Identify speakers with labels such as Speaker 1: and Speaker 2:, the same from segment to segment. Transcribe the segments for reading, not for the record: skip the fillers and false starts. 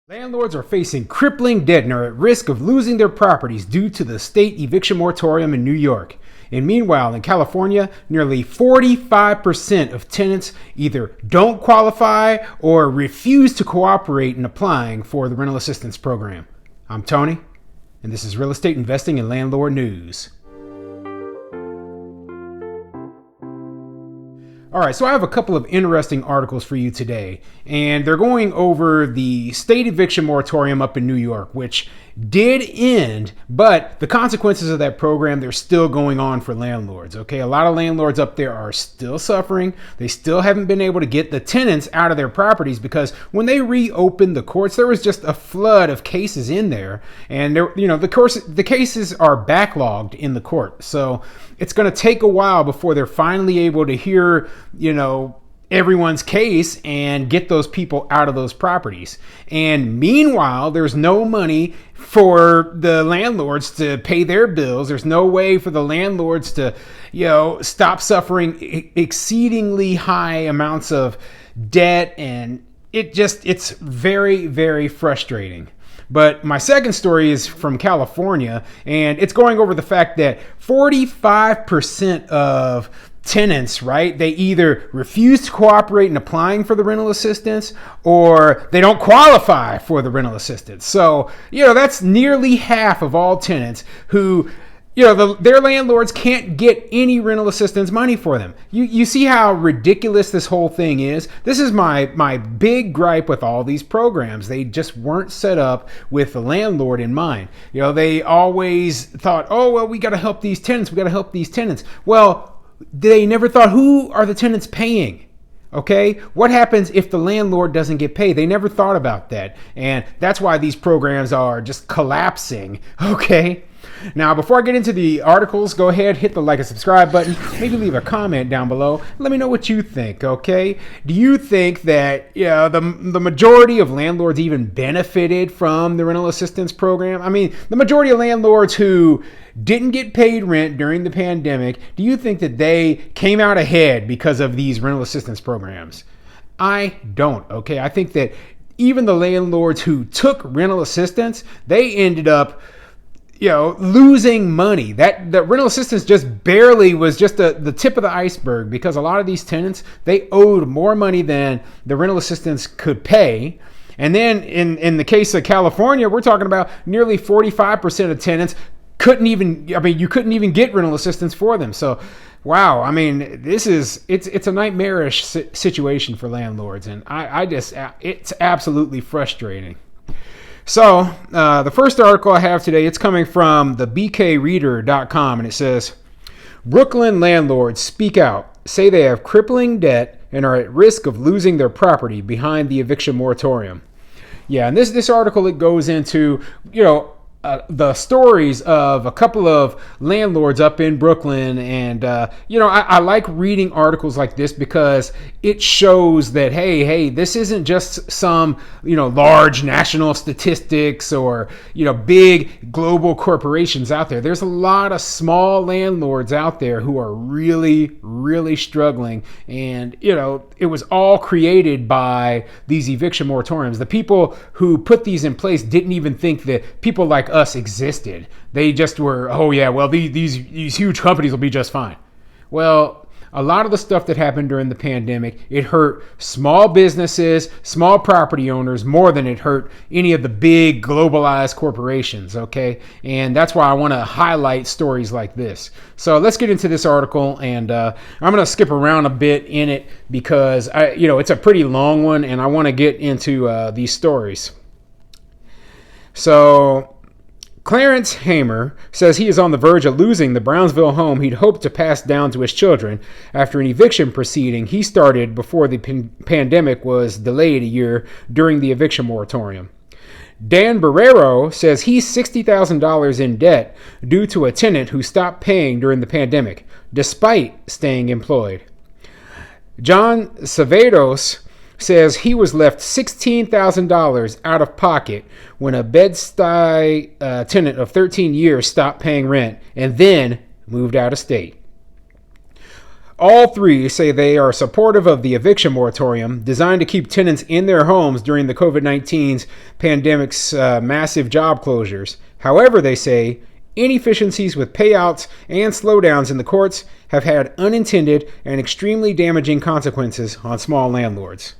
Speaker 1: Landlords are facing crippling debt and are at risk of losing their properties due to the state eviction moratorium in New York. And meanwhile, in California, nearly 45% of tenants either don't qualify or refuse to cooperate in applying for the rental assistance program. I'm Tony, and this is Real Estate Investing and Landlord News. All right, so I have a couple of interesting articles for you today, and they're going over the state eviction moratorium up in New York, which did end, but the consequences of that program, they're still going on for landlords, okay? A lot of landlords up there are still suffering. They still haven't been able to get the tenants out of their properties because when they reopened the courts, there was just a flood of cases in there, and the cases are backlogged in the court. So it's going to take a while before they're finally able to hear, everyone's case and get those people out of those properties. And meanwhile, there's no money for the landlords to pay their bills. There's no way for the landlords to, stop suffering exceedingly high amounts of debt. And it's very, very frustrating. But my second story is from California, and it's going over the fact that 45% of tenants, right? They either refuse to cooperate in applying for the rental assistance or they don't qualify for the rental assistance. So, that's nearly half of all tenants who, their landlords can't get any rental assistance money for them. You see how ridiculous this whole thing is? This is my big gripe with all these programs. They just weren't set up with the landlord in mind. They always thought, we got to help these tenants. We got to help these tenants. Well, they never thought, who are the tenants paying? Okay, what happens if the landlord doesn't get paid? They never thought about that. And that's why these programs are just collapsing. Okay. Now, before I get into the articles, go ahead, hit the like and subscribe button. Maybe leave a comment down below. Let me know what you think, okay? Do you think that the majority of landlords even benefited from the rental assistance program? I mean, the majority of landlords who didn't get paid rent during the pandemic, do you think that they came out ahead because of these rental assistance programs? I don't, okay? I think that even the landlords who took rental assistance, they ended up losing money. That rental assistance just barely was just the tip of the iceberg, because a lot of these tenants, they owed more money than the rental assistance could pay. And then in the case of California, we're talking about nearly 45% of tenants you couldn't even get rental assistance for them. So, wow, I mean, it's a nightmarish situation for landlords, and it's absolutely frustrating. So, the first article I have today, it's coming from the bkreader.com, and it says, Brooklyn landlords speak out, say they have crippling debt and are at risk of losing their property behind the eviction moratorium. Yeah, and this article, it goes into, the stories of a couple of landlords up in Brooklyn. And, I like reading articles like this because it shows that, hey, this isn't just some, large national statistics or, big global corporations out there. There's a lot of small landlords out there who are really, really struggling. And, it was all created by these eviction moratoriums. The people who put these in place didn't even think that people like us existed. They just were, these huge companies will be just fine. Well, a lot of the stuff that happened during the pandemic, it hurt small businesses, small property owners more than it hurt any of the big globalized corporations, okay? And that's why I want to highlight stories like this. So let's get into this article, and I'm going to skip around a bit in it because it's a pretty long one, and I want to get into these stories. So Clarence Hamer says he is on the verge of losing the Brownsville home he'd hoped to pass down to his children after an eviction proceeding he started before the pandemic was delayed a year during the eviction moratorium. Dan Barrero says he's $60,000 in debt due to a tenant who stopped paying during the pandemic, despite staying employed. John Savedos says he was left $16,000 out of pocket when a Bed-Stuy tenant of 13 years stopped paying rent and then moved out of state. All three say they are supportive of the eviction moratorium designed to keep tenants in their homes during the COVID-19 pandemic's massive job closures. However, they say inefficiencies with payouts and slowdowns in the courts have had unintended and extremely damaging consequences on small landlords.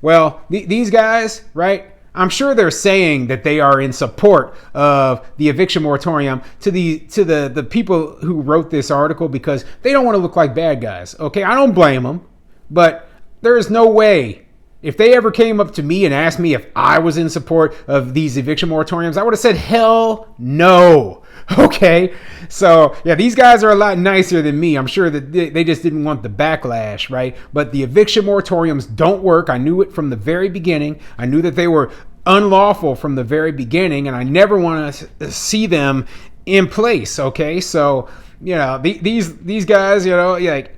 Speaker 1: Well, these guys, right? I'm sure they're saying that they are in support of the eviction moratorium to the people who wrote this article because they don't want to look like bad guys. Okay, I don't blame them, but there is no way. If they ever came up to me and asked me if I was in support of these eviction moratoriums, I would have said, hell no. Okay, so yeah, these guys are a lot nicer than me. I'm sure that they just didn't want the backlash, right? But the eviction moratoriums don't work. I knew it from the very beginning. I knew that they were unlawful from the very beginning, and I never want to see them in place. Okay, so you know these guys, you know, like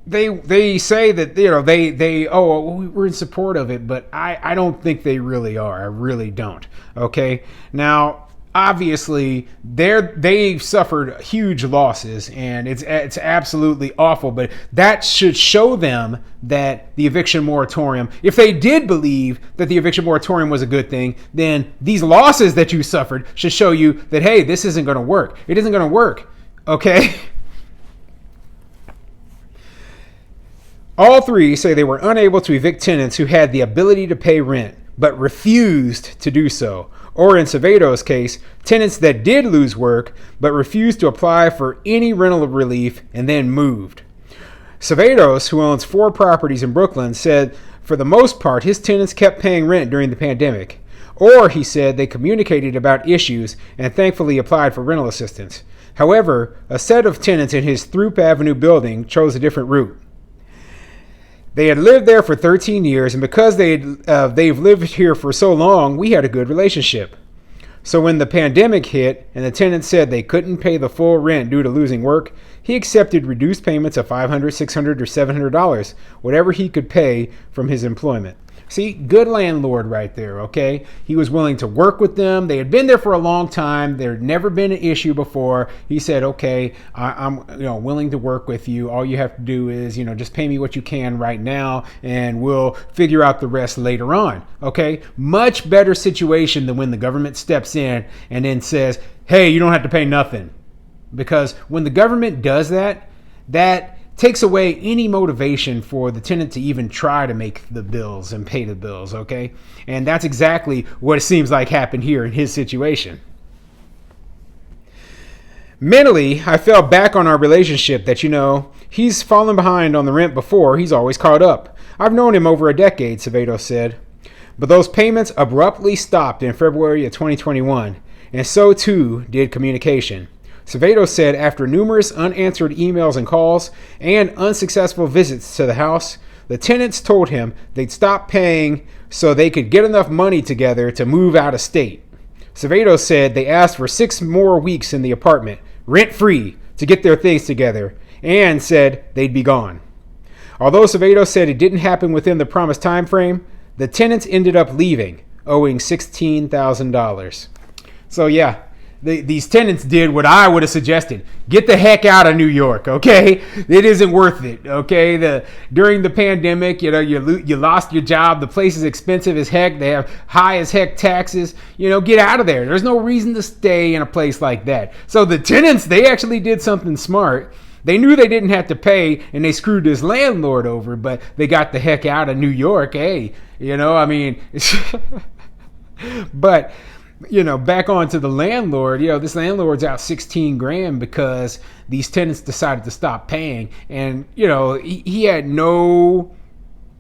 Speaker 1: they say that, you know, we're in support of it, but I don't think they really are. I really don't. Okay, now obviously they've suffered huge losses and it's absolutely awful, but that should show them that the eviction moratorium, if they did believe that the eviction moratorium was a good thing, then these losses that you suffered should show you that, hey, this isn't going to work. It isn't going to work. Okay. All three say they were unable to evict tenants who had the ability to pay rent but refused to do so. Or in Savato's case, tenants that did lose work but refused to apply for any rental relief and then moved. Savatos, who owns 4 properties in Brooklyn, said for the most part his tenants kept paying rent during the pandemic. Or, he said, they communicated about issues and thankfully applied for rental assistance. However, a set of tenants in his Throop Avenue building chose a different route. They had lived there for 13 years, and because they've lived here for so long, we had a good relationship. So when the pandemic hit and the tenant said they couldn't pay the full rent due to losing work, he accepted reduced payments of $500, $600, or $700, whatever he could pay from his employment. See, good landlord right there, okay? He was willing to work with them. They had been there for a long time. There had never been an issue before. He said, okay, I'm willing to work with you. All you have to do is, just pay me what you can right now, and we'll figure out the rest later on, okay? Much better situation than when the government steps in and then says, hey, you don't have to pay nothing. Because when the government does that, that takes away any motivation for the tenant to even try to make the bills and pay the bills, okay? And that's exactly what it seems like happened here in his situation. Mentally, I fell back on our relationship that, he's fallen behind on the rent before, he's always caught up. I've known him over a decade, Savato said. But those payments abruptly stopped in February of 2021, and so too did communication. Savato said after numerous unanswered emails and calls and unsuccessful visits to the house, the tenants told him they'd stop paying so they could get enough money together to move out of state. Savato said they asked for 6 more weeks in the apartment, rent-free, to get their things together, and said they'd be gone. Although Savato said it didn't happen within the promised time frame, the tenants ended up leaving, owing $16,000. So yeah, these tenants did what I would have suggested. Get the heck out of New York, okay? It isn't worth it, okay? During the pandemic, you lost your job. The place is expensive as heck. They have high as heck taxes. Get out of there. There's no reason to stay in a place like that. So the tenants, they actually did something smart. They knew they didn't have to pay, and they screwed this landlord over, but they got the heck out of New York, hey? But back on to the landlord, this landlord's out $16,000 because these tenants decided to stop paying. And, he had no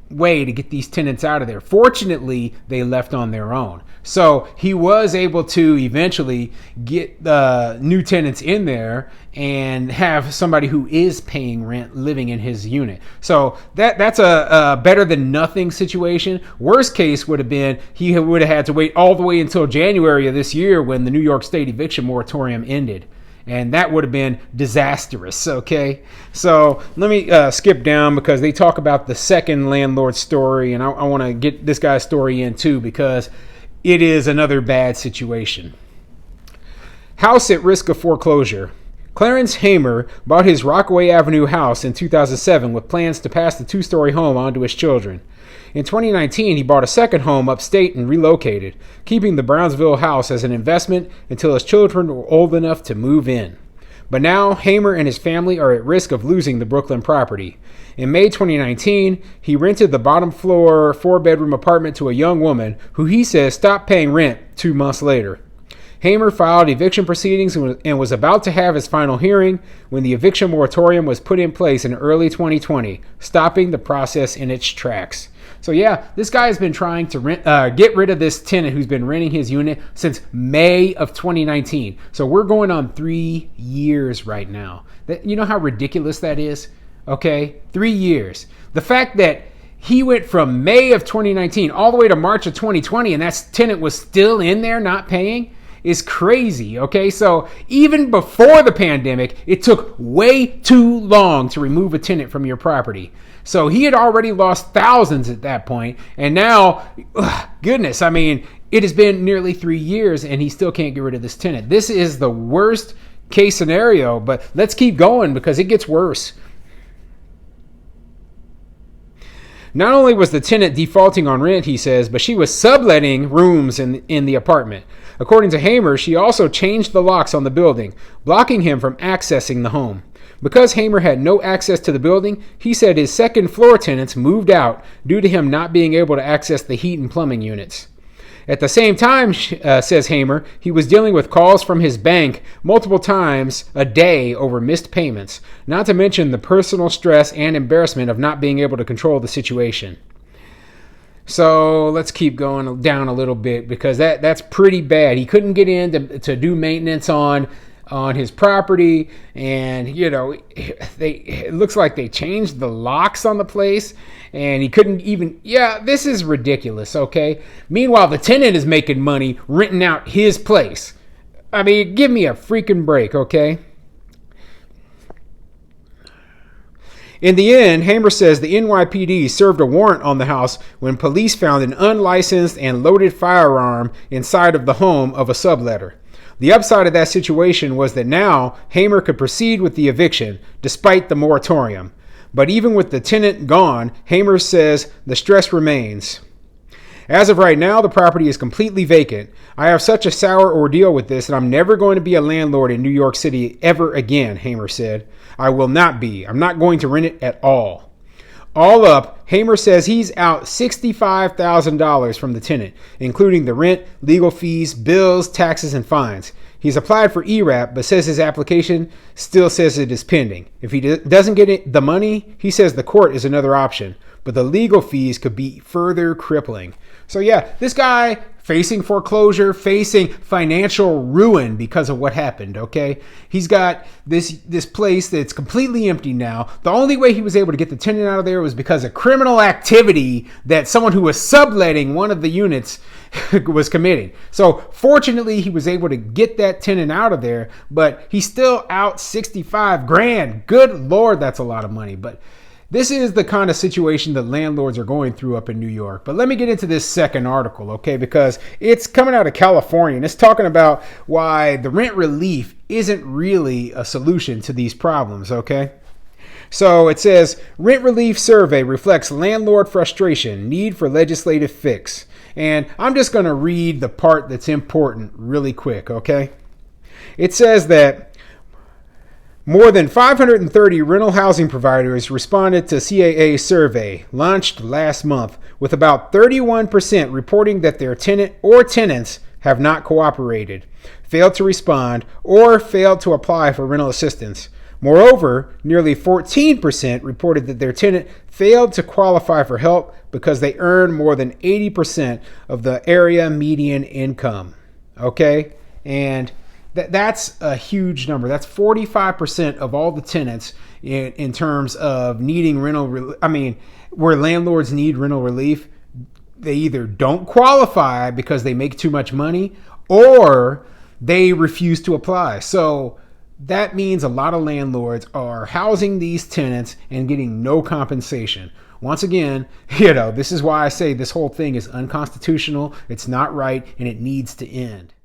Speaker 1: way to get these tenants out of there. Fortunately, they left on their own. So he was able to eventually get the new tenants in there and have somebody who is paying rent living in his unit. So that's a better than nothing situation. Worst case would have been he would have had to wait all the way until January of this year when the New York State eviction moratorium ended. And that would have been disastrous, okay? So let me skip down because they talk about the second landlord story, and I want to get this guy's story in too because it is another bad situation. House at risk of foreclosure. Clarence Hamer bought his Rockaway Avenue house in 2007 with plans to pass the two-story home on to his children. In 2019, he bought a second home upstate and relocated, keeping the Brownsville house as an investment until his children were old enough to move in. But now, Hamer and his family are at risk of losing the Brooklyn property. In May 2019, he rented the bottom floor 4-bedroom apartment to a young woman who he says stopped paying rent 2 months later. Hamer filed eviction proceedings and was about to have his final hearing when the eviction moratorium was put in place in early 2020, stopping the process in its tracks. So yeah, this guy has been trying to get rid of this tenant who's been renting his unit since May of 2019. So we're going on 3 years right now. You know how ridiculous that is? Okay, 3 years. The fact that he went from May of 2019 all the way to March of 2020 and that tenant was still in there not paying is crazy, okay? So even before the pandemic, it took way too long to remove a tenant from your property. So he had already lost thousands at that point, and now, goodness, I mean, it has been nearly 3 years and he still can't get rid of this tenant. This is the worst case scenario, but let's keep going because it gets worse. Not only was the tenant defaulting on rent, he says, but she was subletting rooms in the apartment. According to Hamer, she also changed the locks on the building, blocking him from accessing the home. Because Hamer had no access to the building, he said his second floor tenants moved out due to him not being able to access the heat and plumbing units. At the same time, says Hamer, he was dealing with calls from his bank multiple times a day over missed payments, not to mention the personal stress and embarrassment of not being able to control the situation. So let's keep going down a little bit because that's pretty bad. He couldn't get in to do maintenance on his property, and it looks like they changed the locks on the place, and he couldn't even. Yeah, this is ridiculous. Okay. Meanwhile, the tenant is making money renting out his place. I mean, give me a freaking break, okay? In the end, Hamer says the NYPD served a warrant on the house when police found an unlicensed and loaded firearm inside of the home of a subletter. The upside of that situation was that now Hamer could proceed with the eviction despite the moratorium. But even with the tenant gone, Hamer says the stress remains. As of right now, the property is completely vacant. I have such a sour ordeal with this that I'm never going to be a landlord in New York City ever again, Hamer said. I will not be. I'm not going to rent it at all. All up, Hamer says he's out $65,000 from the tenant, including the rent, legal fees, bills, taxes, and fines. He's applied for ERAP, but says his application still says it is pending. If he doesn't get the money, he says the court is another option, but the legal fees could be further crippling. So yeah, this guy facing foreclosure, facing financial ruin because of what happened, okay? He's got this place that's completely empty now. The only way he was able to get the tenant out of there was because of criminal activity that someone who was subletting one of the units was committing. So fortunately, he was able to get that tenant out of there, but he's still out $65,000. Good Lord, that's a lot of money. But this is the kind of situation that landlords are going through up in New York. But let me get into this second article, okay? Because it's coming out of California, and it's talking about why the rent relief isn't really a solution to these problems, okay? So it says, rent relief survey reflects landlord frustration, need for legislative fix. And I'm just going to read the part that's important really quick, okay? It says that more than 530 rental housing providers responded to CAA's survey, launched last month, with about 31% reporting that their tenant or tenants have not cooperated, failed to respond, or failed to apply for rental assistance. Moreover, nearly 14% reported that their tenant failed to qualify for help because they earn more than 80% of the area median income. Okay? And that's a huge number. That's 45% of all the tenants in terms of needing rental. Where landlords need rental relief, they either don't qualify because they make too much money or they refuse to apply. So that means a lot of landlords are housing these tenants and getting no compensation. Once again, this is why I say this whole thing is unconstitutional. It's not right, and it needs to end.